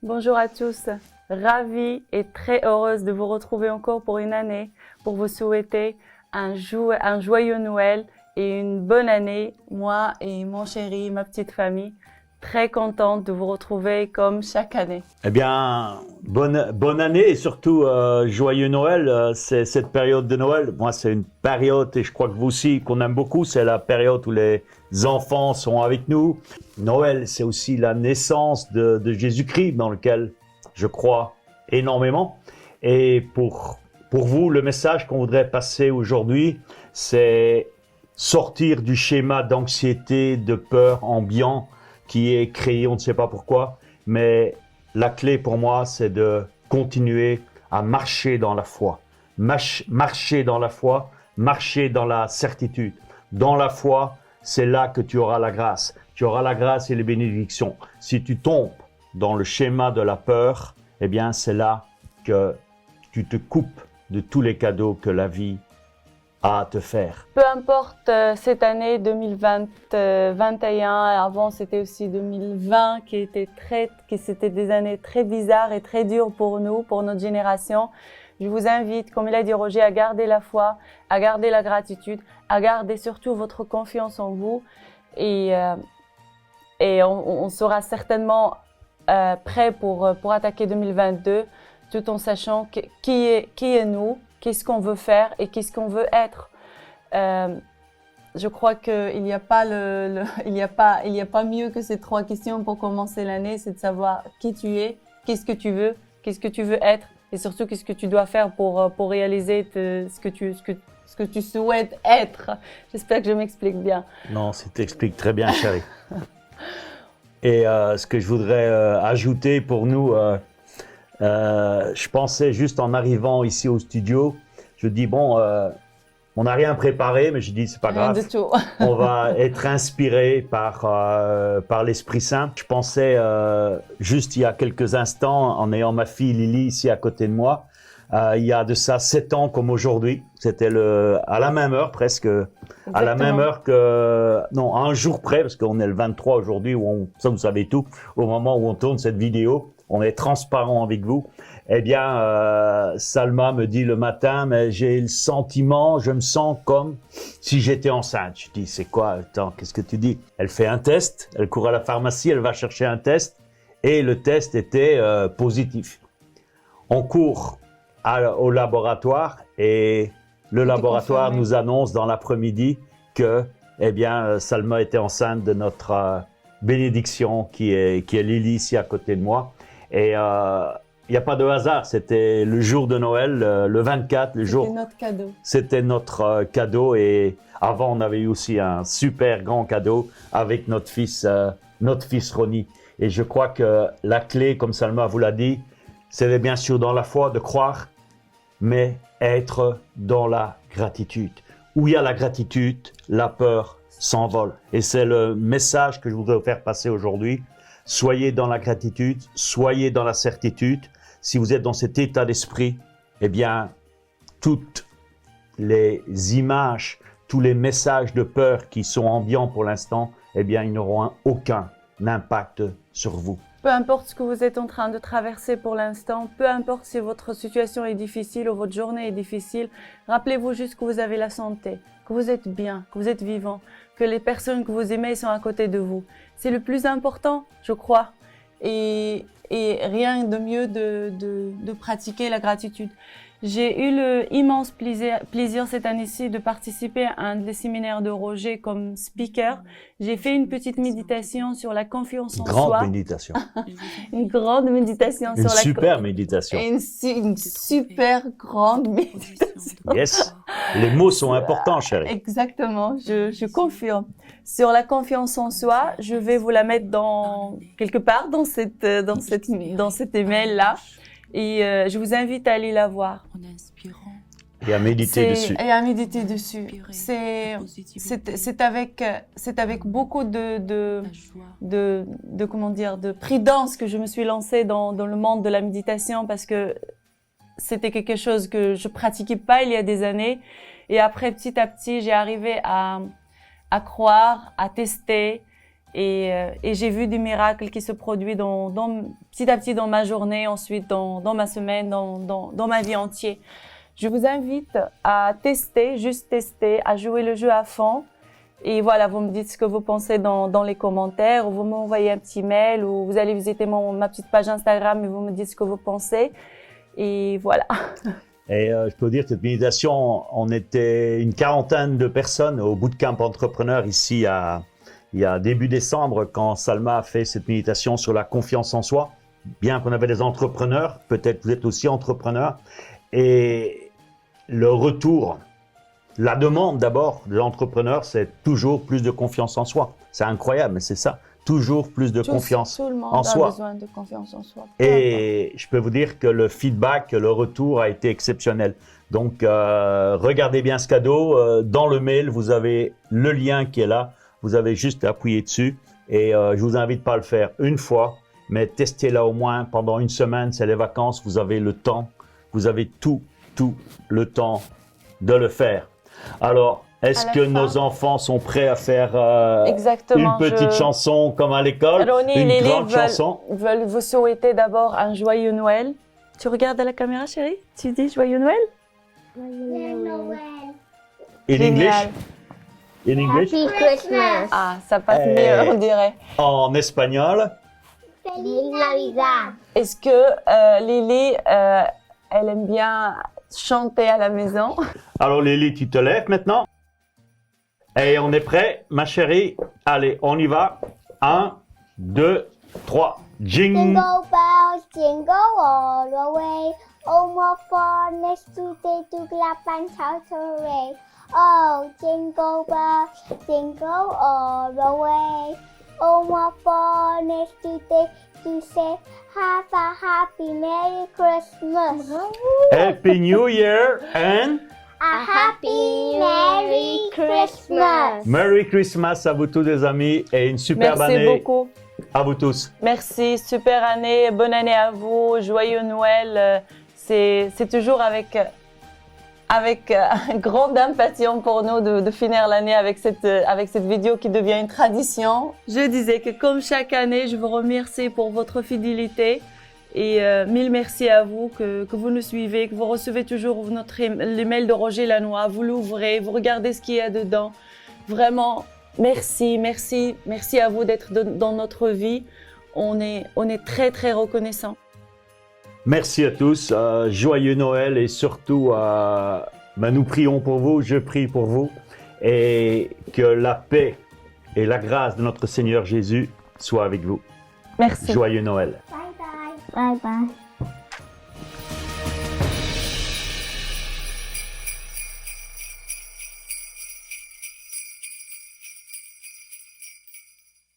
Bonjour à tous, ravie et très heureuse de vous retrouver encore pour une année, pour vous souhaiter un joyeux Noël et une bonne année, moi et mon chéri, ma petite famille. Très contente de vous retrouver comme chaque année. Eh bien, bonne année et surtout joyeux Noël. C'est cette période de Noël. Moi, c'est une période, et je crois que vous aussi, qu'on aime beaucoup. C'est la période où les enfants sont avec nous. Noël, c'est aussi la naissance de Jésus-Christ dans lequel je crois énormément. Et pour vous, le message qu'on voudrait passer aujourd'hui, c'est sortir du schéma d'anxiété, de peur ambiant qui est créé, on ne sait pas pourquoi, mais la clé pour moi, c'est de continuer à marcher dans la foi. Marcher dans la foi, marcher dans la certitude. Dans la foi, c'est là que tu auras la grâce. Tu auras la grâce et les bénédictions. Si tu tombes dans le schéma de la peur, eh bien, c'est là que tu te coupes de tous les cadeaux que la vie à te faire. Peu importe cette année 2021, avant c'était aussi 2020 c'était des années très bizarres et très dures pour nous, pour notre génération. Je vous invite, comme il a dit Roger, à garder la foi, à garder la gratitude, à garder surtout votre confiance en vous et on sera certainement prêt pour attaquer 2022 tout en sachant qui est nous, qu'est-ce qu'on veut faire et qu'est-ce qu'on veut être. Je crois qu'il n'y a pas il y a pas mieux que ces trois questions pour commencer l'année, c'est de savoir qui tu es, qu'est-ce que tu veux être et surtout qu'est-ce que tu dois faire pour réaliser ce que tu souhaites être. J'espère que je m'explique bien. Non, tu t'expliques très bien, chérie. Et ce que je voudrais ajouter pour nous, je pensais juste en arrivant ici au studio, je dis bon, on n'a rien préparé, mais je dis c'est pas grave. Rien du tout. On va être inspiré par l'Esprit Saint. Je pensais juste il y a quelques instants, en ayant ma fille Lily ici à côté de moi, il y a de ça 7 ans comme aujourd'hui. C'était à la même heure presque, Exactement. à la même heure que, non, à un jour près, parce qu'on est le 23 aujourd'hui, ça vous savez tout, au moment où on tourne cette vidéo. On est transparent avec vous. Eh bien, Salma me dit le matin, mais j'ai le sentiment, je me sens comme si j'étais enceinte. Je dis, c'est quoi? Attends, qu'est-ce que tu dis? Elle fait un test, elle court à la pharmacie, elle va chercher un test, et le test était positif. On court au laboratoire, et le laboratoire confirmé. nous annonce dans l'après-midi que, eh bien, Salma était enceinte de notre bénédiction, qui est Lily ici à côté de moi. Et il n'y a pas de hasard, c'était le jour de Noël, le 24, le jour. C'était notre cadeau. C'était notre cadeau et avant on avait eu aussi un super grand cadeau avec notre fils Ronnie. Et je crois que la clé, comme Salma vous l'a dit, c'est bien sûr dans la foi de croire, mais être dans la gratitude. Où il y a la gratitude, la peur s'envole. Et c'est le message que je voudrais vous faire passer aujourd'hui. Soyez dans la gratitude, soyez dans la certitude. Si vous êtes dans cet état d'esprit, eh bien, toutes les images, tous les messages de peur qui sont ambiants pour l'instant, eh bien, ils n'auront aucun impact sur vous. Peu importe ce que vous êtes en train de traverser pour l'instant, peu importe si votre situation est difficile ou votre journée est difficile, rappelez-vous juste que vous avez la santé, que vous êtes bien, que vous êtes vivant, que les personnes que vous aimez sont à côté de vous. C'est le plus important, je crois. Et rien de mieux de pratiquer la gratitude. J'ai eu le immense plaisir cette année-ci de participer à un des séminaires de Roger comme speaker. J'ai fait une petite méditation sur la confiance en soi. Grande méditation. Une grande méditation sur Une la super méditation. une super grande méditation. Yes. Les mots sont importants, chérie. Exactement, je confirme. Sur la confiance en soi, je vais vous la mettre quelque part dans cet email-là. Et je vous invite à aller la voir. Et à méditer dessus. Et à méditer dessus. C'est avec beaucoup de prudence que je me suis lancée dans le monde de la méditation parce que c'était quelque chose que je pratiquais pas il y a des années. Et après, petit à petit, j'ai arrivé à croire, à tester Et j'ai vu des miracles qui se produisent petit à petit dans ma journée, ensuite dans ma semaine, dans ma vie entière. Je vous invite à tester, juste tester, à jouer le jeu à fond. Et voilà, vous me dites ce que vous pensez dans les commentaires, ou vous m'envoyez un petit mail, ou vous allez visiter ma petite page Instagram et vous me dites ce que vous pensez. Et voilà. Et je peux vous dire que cette méditation, on était une quarantaine de personnes au bootcamp entrepreneur ici il y a début décembre, quand Salma a fait cette méditation sur la confiance en soi. Bien qu'on avait des entrepreneurs, peut-être vous êtes aussi entrepreneur. Et le retour, la demande d'abord de l'entrepreneur, c'est toujours plus de confiance en soi. C'est incroyable, mais c'est ça. Toujours plus de confiance tout le monde en soi. a besoin de confiance en soi. Et je peux vous dire que le feedback, le retour a été exceptionnel. Donc, regardez bien ce cadeau. Dans le mail, vous avez le lien qui est là. Vous avez juste à appuyer dessus. Et je vous invite pas à le faire une fois, mais testez-la au moins pendant une semaine. C'est les vacances. Vous avez le temps. Vous avez tout le temps de le faire. Alors, est-ce que nos enfants sont prêts à faire une petite chanson comme à l'école, Ronnie et une Lily grande chanson? veulent vous souhaiter d'abord un joyeux Noël. Tu regardes à la caméra, chérie? Tu dis joyeux Noël? In English? In English? Happy Christmas. Ah, ça passe mieux, on dirait. En espagnol? Feliz Navidad. Est-ce que Lily, elle aime bien chanter à la maison? Alors Lily, tu te lèves maintenant. Et on est prêt, ma chérie. Allez, on y va. 1, 2, 3. Jing! Jingle bells, jingle all the way. Oh, what fun it's today to clap and shout hooray. Oh, jingle bells, jingle all the way. Oh, what fun it's today to say, have a happy Merry Christmas. Happy New Year and A happy Merry Christmas. Merry Christmas à vous tous les amis et une superbe Merci année beaucoup. à vous tous. Merci, super année, bonne année à vous, joyeux Noël. C'est toujours avec grande impatience pour nous de finir l'année avec cette vidéo qui devient une tradition. Je disais que comme chaque année, je vous remercie pour votre fidélité et mille merci à vous que vous nous suivez, que vous recevez toujours l'email de Roger Lanois, vous l'ouvrez, vous regardez ce qu'il y a dedans. Vraiment, merci à vous d'être dans notre vie. On est très très reconnaissants. Merci à tous, joyeux Noël et surtout, nous prions pour vous, je prie pour vous et que la paix et la grâce de notre Seigneur Jésus soient avec vous. Merci. Joyeux Noël. Bye bye. Bye bye.